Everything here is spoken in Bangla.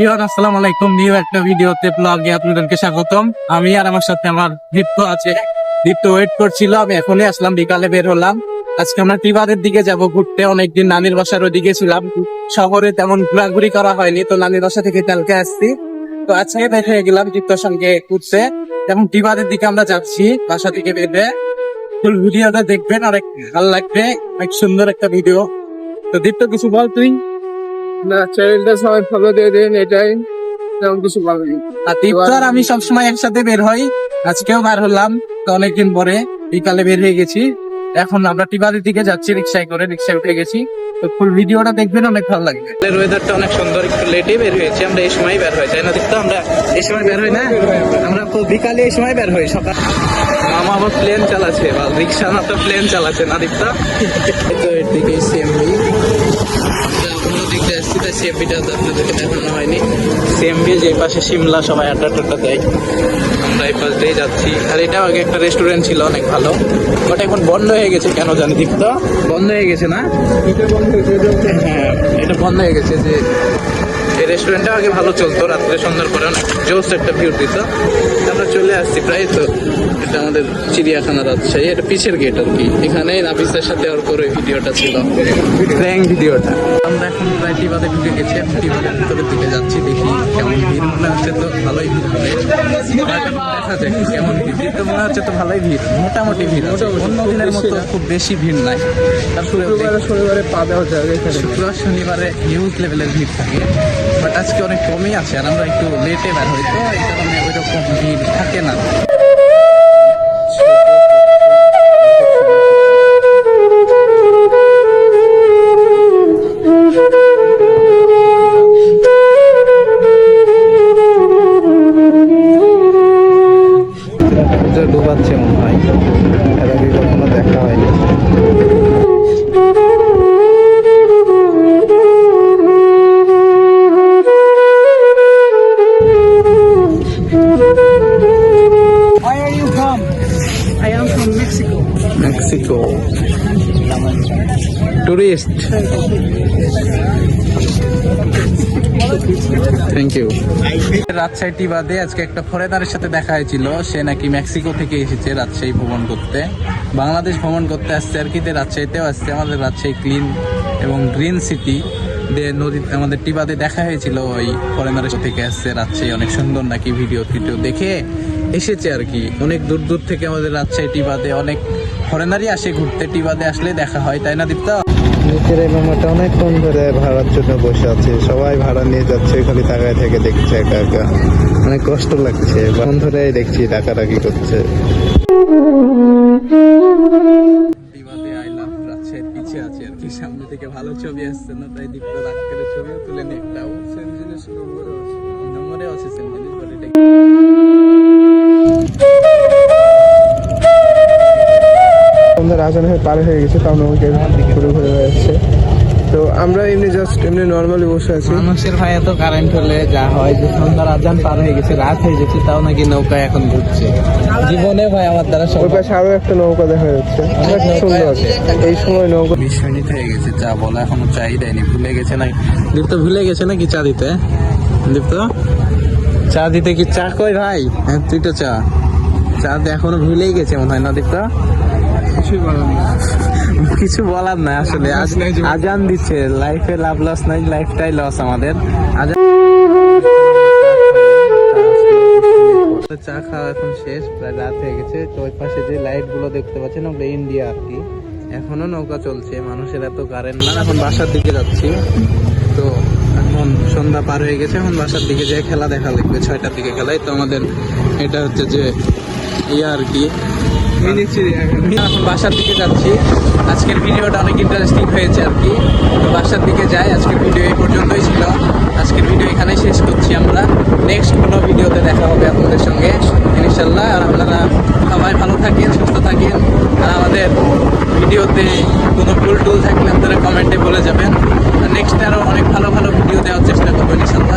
এভরিওয়ান, আসসালামু আলাইকুম। নিউ একটা ভিডিওতে ব্লগে আপনাদেরকে স্বাগতম। আমি আর আমার সাথে আমার দীপ্ত আছে। দীপ্ত ওয়েট করছিল, আমি এখনই আসলাম, বিকালে বের হলাম। আজকে আমরা ত্রিবাদের দিকে যাব ঘুরতে। অনেকদিন নানির বাসার ওইদিকে ছিলাম, শহরে তেমন ঘোরাঘুরি করা হয়নি, তো নানির বাসা থেকে কালকে আসছি। তো আজকে বের হয়ে গেলাম দীপ্তর সঙ্গে ঘুরতে। এবং ত্রিবাদের দিকে আমরা যাচ্ছি বাসা থেকে বেরে। ফুল ভিডিওটা দেখবেন, অনেক ভালো লাগবে, অনেক সুন্দর একটা ভিডিও। তো দীপ্ত কিছু বল তুই। না, চ্যানেলটা সবাই ফলো দিয়ে দিন, এটাই তেমন কিছু বলবি। আর দীপ্ত আর আমি সবসময় একসাথে বের হই, আজকেও বের হলাম। তো অনেকদিন পরে বিকালে বের হয়ে গেছি। এখন আমরা টিবাদের দিকে যাচ্ছি রিক্সায় করে, রিক্সায় উঠে গেছি। তো ফুল ভিডিওটা দেখবেন, অনেক ভালো লাগবে। ওয়েদারটা অনেক সুন্দর, একটু লেটে বের হয়েছি আমরা। এই সময় বের হই, তাই না দীপ্ত? আমরা এই সময় বের হই না, আমরা বিকালে এই সময় বের হই। সকাল মামা আবার প্লেন চালাচ্ছে, বা রিক্সা না তো প্লেন চালাচ্ছে না দীপ্ত? তো এর দিকে সিএমবি দেখতে আসছি, তাই সিএমবিটা আপনাদেরকে দেখানো হয়নি। সিএমবি যে পাশে সিমলা সবাই আড্ডা টাড্ডা দেয়, আমরা এই পাশ দিয়ে যাচ্ছি। আর এটাও আগে একটা রেস্টুরেন্ট ছিল, অনেক ভালো, বাট এখন বন্ধ হয়ে গেছে কেন জানি দীপ্ত? বন্ধ হয়ে গেছে না? হ্যাঁ, এটা বন্ধ হয়ে গেছে। যে এই রেস্টুরেন্টটা আগে ভালো চলতো, রাত্রে সন্ধ্যার পরে অনেক জোস একটা ভিউ দিত। আমরা চলে আসছি প্রায়। তো এটা আমাদের চিড়িয়াখানা রাজশাহী, এটা পিছের গেট আর কি। এখানে নাফিসের সাথে ওর করে ভিডিওটা ছিল, প্র্যাঙ্ক ভিডিওটা। আমরা এখন প্রায় টিবাদে ঢুকে গেছি, এখন টিবাদের ভিতরের দিকে যাচ্ছি। দেখি কেমন ভিড়, মনে হচ্ছে তো ভালোই ভিড় হবে। দেখা যাক কেমন ভিড়। তো মনে হচ্ছে তো ভালোই ভিড়, মোটামুটি ভিড় আছে, অন্য দিনের মতো খুব বেশি ভিড় নাই। তারপরে শনিবারে পা দেওয়া যাবে এখানে। শুক্রবার শনিবারে হিউজ লেভেলের ভিড় থাকে, বাট আজকে অনেক কমই আছে। আর আমরা একটু লেটে বের হই, তো এই কারণে ওইরকম ভিড় থাকে না। ডুবাচ্ছে মনে হয়, এর আগে কখনো দেখা হয়নি। Where are you from? I am from Mexico. Mexico tourist. Thank you. Rajshahi টিবাদে আজকে একটা ফরেনারের সাথে দেখা হয়েছিল। সে নাকি মেক্সিকো থেকে এসেছে রাজশাহী ভ্রমণ করতে, বাংলাদেশ ভ্রমণ করতে আসছে আর কি। রাজশাহীতেও আসছে। আমাদের রাজশাহী ক্লিন এবং গ্রিন সিটি নদী আমাদের টিবাদে দেখা হয়েছিল। ওই ফরেনারের থেকে আসছে রাজশাহী, অনেক সুন্দর নাকি, ভিডিও টিডিও দেখে এসেছে আর কি। অনেক দূর দূর থেকে আমাদের রাজশাহী টিবাদে অনেক ফরেনারই আসে ঘুরতে। টিবাদে আসলে দেখা হয়, তাই না দীপ্ত? নিচের এই মামাটা অনেকক্ষণ ধরে ভাড়ার জন্য বসে আছে, সবাই ভাড়া নিয়ে যাচ্ছে, খালি তাকায় থেকে দেখছে একা একা, অনেক কষ্ট লাগছে। বন্ধ ধরে দেখছি ডাকাডাকি করছে। টিবাদে আইলাম, রাজশাহীর পিছে আছে আর কি, সামনে থেকে ভালো ছবি আসছে না, তাই দীপ্ত রাগ করে ছবিও তুলে নি একটা। সেম জিনিস নম্বরে আছে, সেম জিনিস, বাট এটা রাজধানী হয়ে পার হয়ে গেছে, তাও নৌকে ঘুরে ঘুরে যাচ্ছে। তো আমরা এমনি জাস্ট এমনি নর্মালি বসে আছি। মানুষের ভাই এত কারেন্ট হলে যা হয়, যে সন্ধ্যার আজান পার হয়ে গেছে, রাত হয়ে গেছে, তাও নাকি নৌকায় এখন ঘুরছে। জীবনে ভাই আমার দ্বারা ওই পাশে আরো একটা নৌকা দেখা যাচ্ছে, অনেক সুন্দর। এই সময় নৌকা 20 মিনিট হয়ে গেছে, চা বলা এখনো চাই দেয়নি। ভুলে গেছে না দীপ্ত? ভুলে গেছে নাকি চা দিতে? দীপ্ত চা দিতে কি? চা কই ভাই? হ্যাঁ, তুই তো চা এখনো ভুলেই গেছে মনে হয় না দীপ্ত? কিছু বলার নাই আসলে। আজান দিচ্ছে, লাইফে লাভ লস নাই, লাইফটাই লস আমাদের। আজান চা খাওয়া এখন শেষ, প্রায় রাত হয়ে গেছে। তো ওই পাশে যে লাইট গুলো দেখতে পাচ্ছেন, ওগুলো ইন্ডিয়া আর কি। এখনো নৌকা চলছে, মানুষের এত কারেন্ট না। এখন বাসার দিকে যাচ্ছি। তো এখন সন্ধ্যা পার হয়ে গেছে, এখন বাসার দিকে যেয়ে খেলা দেখা লাগবে। 6টার দিকে খেলাই তো আমাদের। এটা হচ্ছে যে আর কি, এখন বাসার দিকে যাচ্ছি। আজকের ভিডিওটা অনেক ইন্টারেস্টিং হয়েছে আর কি। তো বাসার দিকে যাই। আজকের ভিডিও এই পর্যন্তই ছিল। আজকের ভিডিও এখানেই শেষ করছি আমরা। নেক্সট কোনো ভিডিওতে দেখা হবে আপনাদের সঙ্গে ইনশাল্লাহ। আর আপনারা সবাই ভালো থাকেন, সুস্থ থাকেন। আর আমাদের ভিডিওতে কোনো ভুল টুল থাকলে আপনারা কমেন্টে বলে যাবেন। নেক্সট আরও অনেক ভালো ভালো ভিডিও দেওয়ার চেষ্টা করবেন ইনশাল্লাহ।